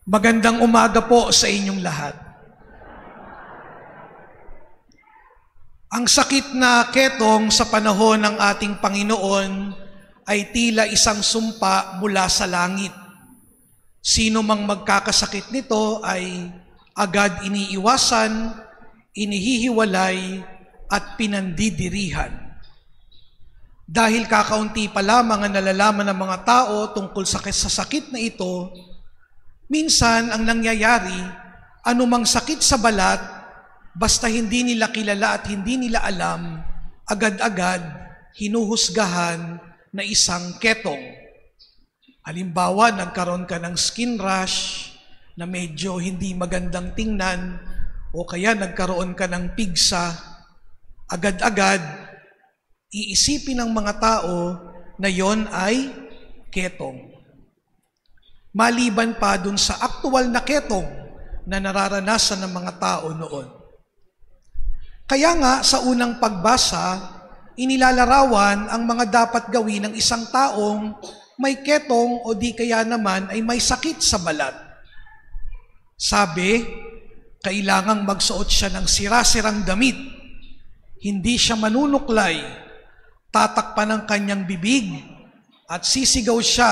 Magandang umaga po sa inyong lahat. Ang sakit na ketong sa panahon ng ating Panginoon ay tila isang sumpa mula sa langit. Sino mang magkakasakit nito ay agad iniiwasan, inihihiwalay at pinandidirihan. Dahil kakaunti pa lamang ang nalalaman ng mga tao tungkol sa sakit na ito, minsan ang nangyayari, anumang sakit sa balat, basta hindi nila kilala at hindi nila alam, agad-agad hinuhusgahan na isang ketong. Halimbawa, nagkaroon ka ng skin rash na medyo hindi magandang tingnan, o kaya nagkaroon ka ng pigsa, agad-agad iisipin ng mga tao na yon ay ketong. Maliban pa dun sa aktual na ketong na nararanasan ng mga tao noon. Kaya nga sa unang pagbasa, inilalarawan ang mga dapat gawin ng isang taong may ketong o di kaya naman ay may sakit sa balat. Sabi, kailangang magsuot siya ng sira-sirang damit, hindi siya manunuklay, tatakpan ng kanyang bibig at sisigaw siya,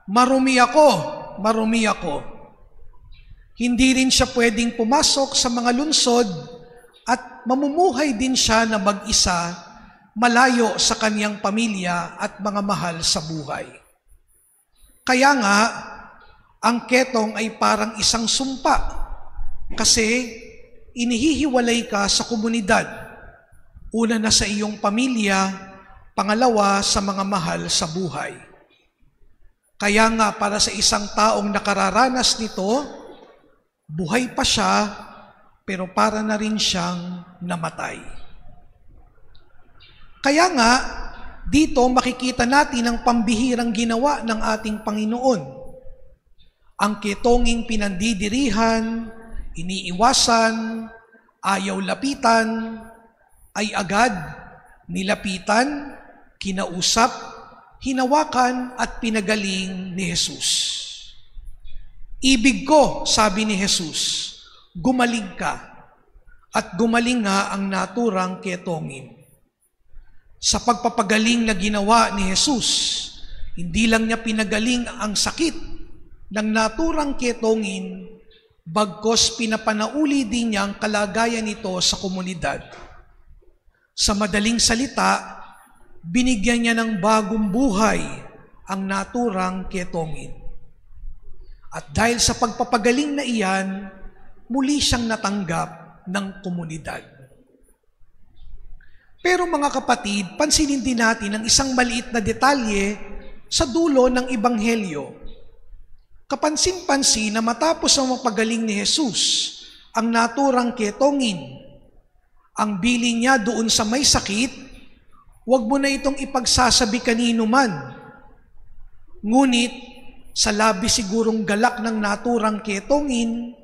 "Marumi ako, marumi ako." Hindi rin siya pwedeng pumasok sa mga lungsod at mamumuhay din siya na mag-isa, malayo sa kanyang pamilya at mga mahal sa buhay. Kaya nga, ang ketong ay parang isang sumpa kasi inihihiwalay ka sa komunidad. Una na sa iyong pamilya, pangalawa sa mga mahal sa buhay. Kaya nga para sa isang taong nakararanas nito, buhay pa siya, pero para na rin siyang namatay. Kaya nga, dito makikita natin ang pambihirang ginawa ng ating Panginoon. Ang ketonging pinandidirihan, iniiwasan, ayaw lapitan, ay agad nilapitan, kinausap, hinawakan at pinagaling ni Jesus. Ibig ko, sabi ni Jesus, gumaling ka. At gumaling nga ang naturang ketongin. Sa pagpapagaling na ginawa ni Jesus, hindi lang niya pinagaling ang sakit ng naturang ketongin, bagkos pinapanauli din niya ang kalagayan nito sa komunidad. Sa madaling salita, binigyan niya ng bagong buhay ang naturang ketongin. At dahil sa pagpapagaling na iyan, muli siyang natanggap ng komunidad. Pero mga kapatid, pansinin din natin ang isang maliit na detalye sa dulo ng Ebanghelyo. Kapansin-pansin na matapos ang mapagaling ni Jesus, ang naturang ketongin, ang bilin niya doon sa may sakit, huwag mo na itong ipagsasabi kanino man. Ngunit, sa labis sigurong galak ng naturang ketongin,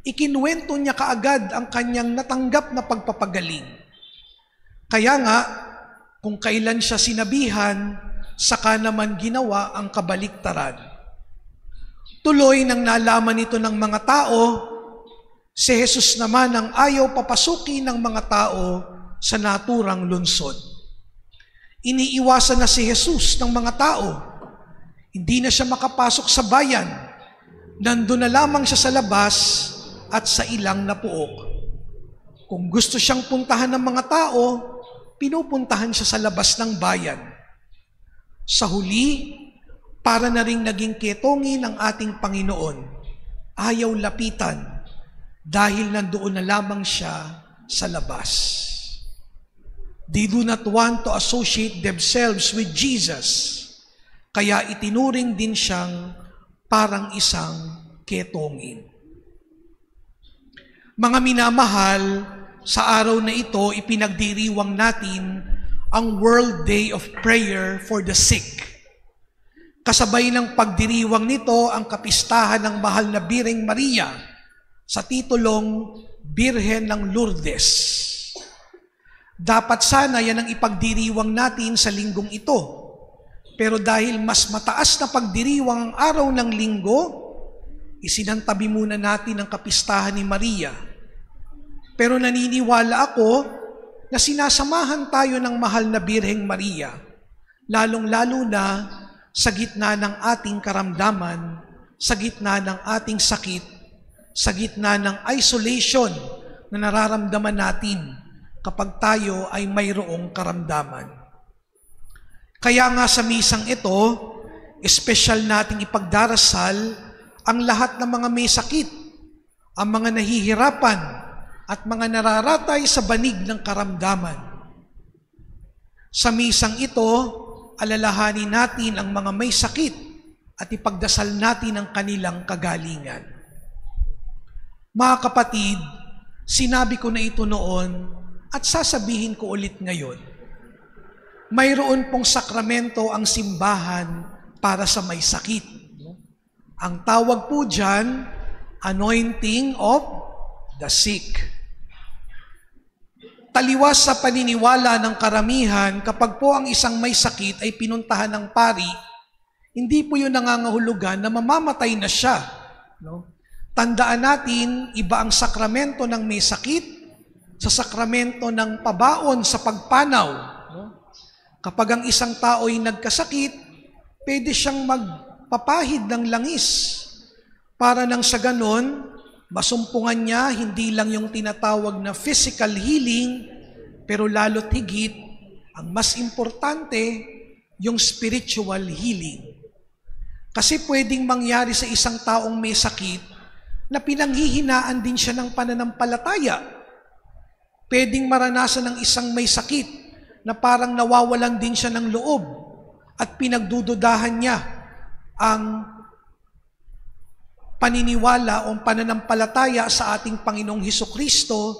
ikinuwento niya kaagad ang kanyang natanggap na pagpapagaling. Kaya nga, kung kailan siya sinabihan, saka naman ginawa ang kabaliktaran. Tuloy nang nalaman ito ng mga tao, si Jesus naman ang ayaw papasukin ng mga tao sa naturang lungsod. Iniiwasan na si Jesus ng mga tao. Hindi na siya makapasok sa bayan. Nandun na lamang siya sa labas at sa ilang na puok. Kung gusto siyang puntahan ng mga tao, pinupuntahan siya sa labas ng bayan. Sa huli, para na ring naging ketongin ng ating Panginoon. Ayaw lapitan dahil nandoon na lamang siya sa labas. They do not want to associate themselves with Jesus. Kaya itinuring din siyang parang isang ketongin. Mga minamahal, sa araw na ito, ipinagdiriwang natin ang World Day of Prayer for the Sick. Kasabay ng pagdiriwang nito ang kapistahan ng mahal na Birheng Maria sa titulong Birhen ng Lourdes. Dapat sana yan ang ipagdiriwang natin sa linggong ito. Pero dahil mas mataas na pagdiriwang ang araw ng linggo, isinantabi muna natin ang kapistahan ni Maria. Pero naniniwala ako na sinasamahan tayo ng mahal na Birheng Maria, lalong-lalo na sa gitna ng ating karamdaman, sa gitna ng ating sakit, sa gitna ng isolation na nararamdaman natin kapag tayo ay mayroong karamdaman. Kaya nga sa misang ito, espesyal nating ipagdarasal ang lahat ng mga may sakit, ang mga nahihirapan, at mga nararatay sa banig ng karamdaman. Sa misang ito, alalahanin natin ang mga may sakit at ipagdasal natin ang kanilang kagalingan. Mga kapatid, sinabi ko na ito noon at sasabihin ko ulit ngayon. Mayroon pong sakramento ang simbahan para sa may sakit. Ang tawag po dyan, anointing of the sick. Taliwas sa paniniwala ng karamihan, kapag po ang isang may sakit ay pinuntahan ng pari, hindi po yun nangangahulugan na mamamatay na siya. No? Tandaan natin, iba ang sakramento ng may sakit sa sakramento ng pabaon sa pagpanaw. No? Kapag ang isang tao ay nagkasakit, pwede siyang magpapahid ng langis para nang sa ganon, masumpungan niya hindi lang yung tinatawag na physical healing, pero lalo't higit, ang mas importante, yung spiritual healing. Kasi pwedeng mangyari sa isang taong may sakit na pinanghihinaan din siya ng pananampalataya. Pwedeng maranasan ng isang may sakit na parang nawawalan din siya ng loob at pinagdududahan niya ang paniniwala o pananampalataya sa ating Panginoong Hesukristo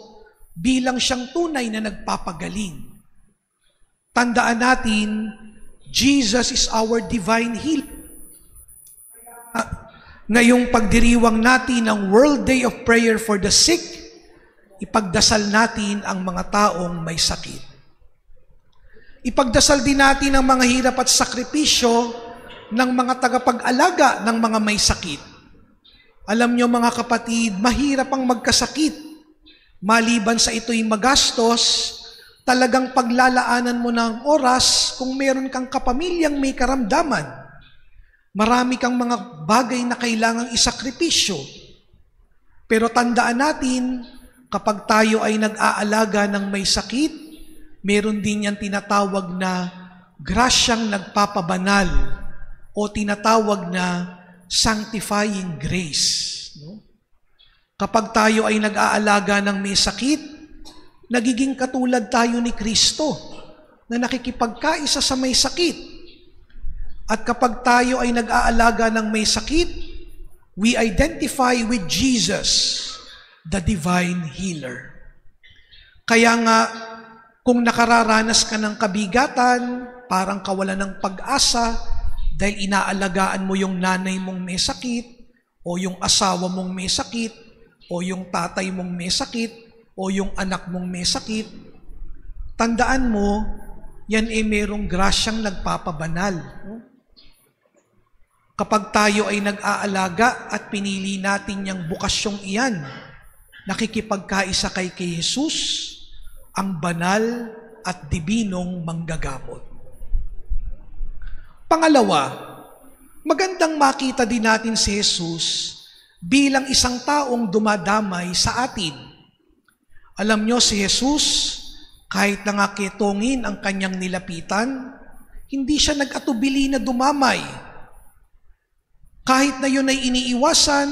bilang siyang tunay na nagpapagaling. Tandaan natin, Jesus is our divine healer. Ngayong pagdiriwang natin ng World Day of Prayer for the Sick, ipagdasal natin ang mga taong may sakit. Ipagdasal din natin ang mga hirap at sakripisyo ng mga tagapag-alaga ng mga may sakit. Alam nyo mga kapatid, mahirap ang magkasakit. Maliban sa ito'y magastos, talagang paglalaanan mo ng oras kung meron kang kapamilyang may karamdaman. Marami kang mga bagay na kailangang isakripisyo. Pero tandaan natin, kapag tayo ay nag-aalaga ng may sakit, meron din yan tinatawag na grasyang nagpapabanal o tinatawag na sanctifying grace. No? Kapag tayo ay nag-aalaga ng may sakit, nagiging katulad tayo ni Kristo na nakikipagkaisa sa may sakit. At kapag tayo ay nag-aalaga ng may sakit, we identify with Jesus, the divine healer. Kaya nga, kung nakararanas ka ng kabigatan, parang kawalan ng pag-asa, dahil inaalagaan mo yung nanay mong may sakit, o yung asawa mong may sakit, o yung tatay mong may sakit, o yung anak mong may sakit, tandaan mo, yan ay merong grasyang nagpapabanal. Kapag tayo ay nag-aalaga at pinili natin yung bukasyong iyan, nakikipagkaisa kay Jesus, ang banal at dibinong manggagamot. Pangalawa, magandang makita din natin si Jesus bilang isang taong dumadamay sa atin. Alam nyo si Jesus, kahit nangakitongin ang kanyang nilapitan, hindi siya nag-atubili na dumamay. Kahit na yun ay iniiwasan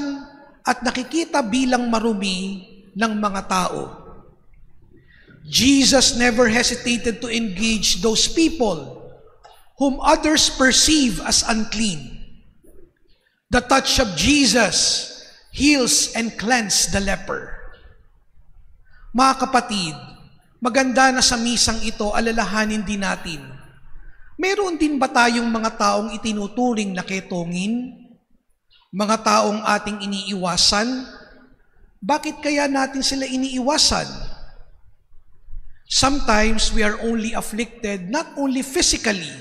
at nakikita bilang marumi ng mga tao. Jesus never hesitated to engage those people whom others perceive as unclean. The touch of Jesus heals and cleanses the leper. Mga kapatid, maganda na sa misang ito, alalahanin din natin. Meron din ba tayong mga taong itinuturing na ketongin? Mga taong ating iniiwasan? Bakit kaya natin sila iniiwasan? Sometimes we are only afflicted not only physically,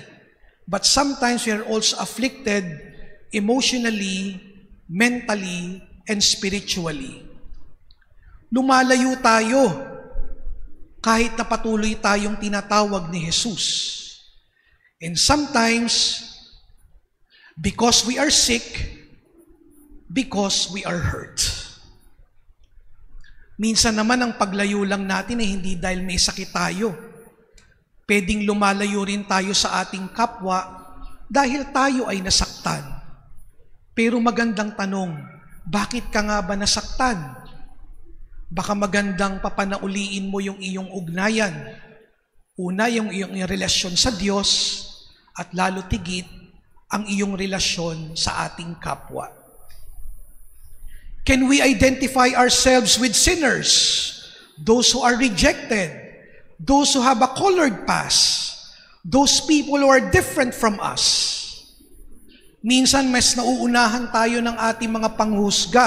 but sometimes we are also afflicted emotionally mentally, and spiritually. Lumalayo tayo kahit na patuloy tayong tinatawag ni Jesus. And sometimes, because we are sick, because we are hurt. Minsan naman ang paglayo lang natin ay hindi dahil may sakit tayo. Pwedeng lumalayo rin tayo sa ating kapwa dahil tayo ay nasaktan. Pero magandang tanong, bakit ka nga ba nasaktan? Baka magandang papanauliin mo yung iyong ugnayan. Una, yung iyong relasyon sa Diyos at lalo tigit ang iyong relasyon sa ating kapwa. Can we identify ourselves with sinners, those who are rejected, those who have a colored past, those people who are different from us? Minsan mas nauunahan tayo ng ating mga panghusga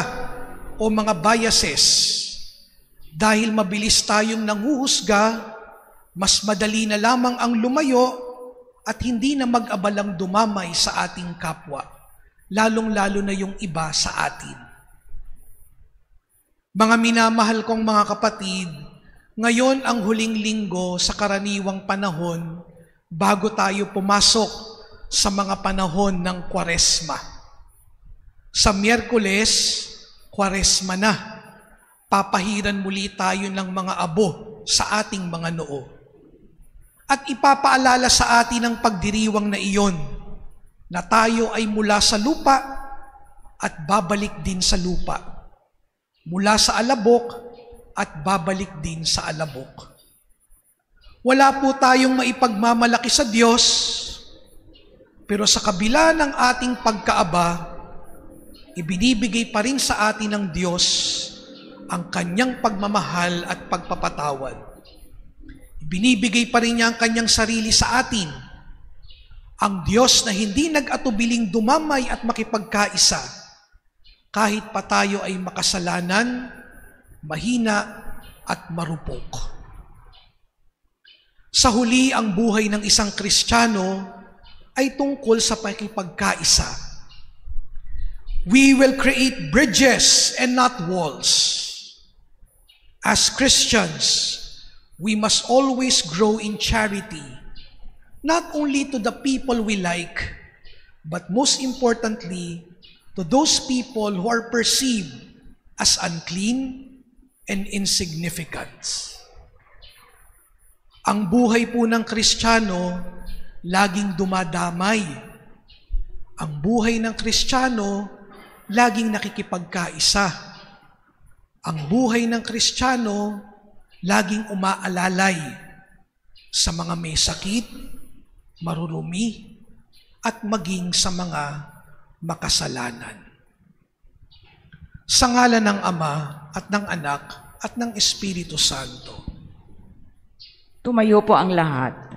o mga biases. Dahil mabilis tayong nanghuhusga, mas madali na lamang ang lumayo at hindi na mag-abalang dumamay sa ating kapwa, lalong-lalo na yung iba sa atin. Mga minamahal kong mga kapatid, ngayon ang huling linggo sa karaniwang panahon bago tayo pumasok sa mga panahon ng Kwaresma. Sa Miyerkules, Kwaresma na. Papahiran muli tayo ng mga abo sa ating mga noo. At ipapaalala sa atin ang pagdiriwang na iyon na tayo ay mula sa lupa at babalik din sa lupa. Mula sa alabok at babalik din sa alabok. Wala po tayong maipagmamalaki sa Diyos, pero sa kabila ng ating pagkaaba, ibinibigay pa rin sa atin ng Diyos ang kanyang pagmamahal at pagpapatawad. Ibinibigay pa rin niya ang kanyang sarili sa atin. Ang Diyos na hindi nag-atubiling dumamay at makipagkaisa, kahit pa tayo ay makasalanan, mahina at marupok. Sa huli, ang buhay ng isang Kristiyano ay tungkol sa pakipagkaisa. We will create bridges and not walls. As Christians, we must always grow in charity, not only to the people we like, but most importantly, to those people who are perceived as unclean and insignificant. Ang buhay po ng Kristiyano, laging dumadamay. Ang buhay ng Kristiyano, laging nakikipagkaisa. Ang buhay ng Kristiyano, laging umaalalay sa mga may sakit, marurumi, at maging sa mga makasalanan. Sa ngalan ng Ama at ng Anak at ng Espiritu Santo. Tumayo po ang lahat.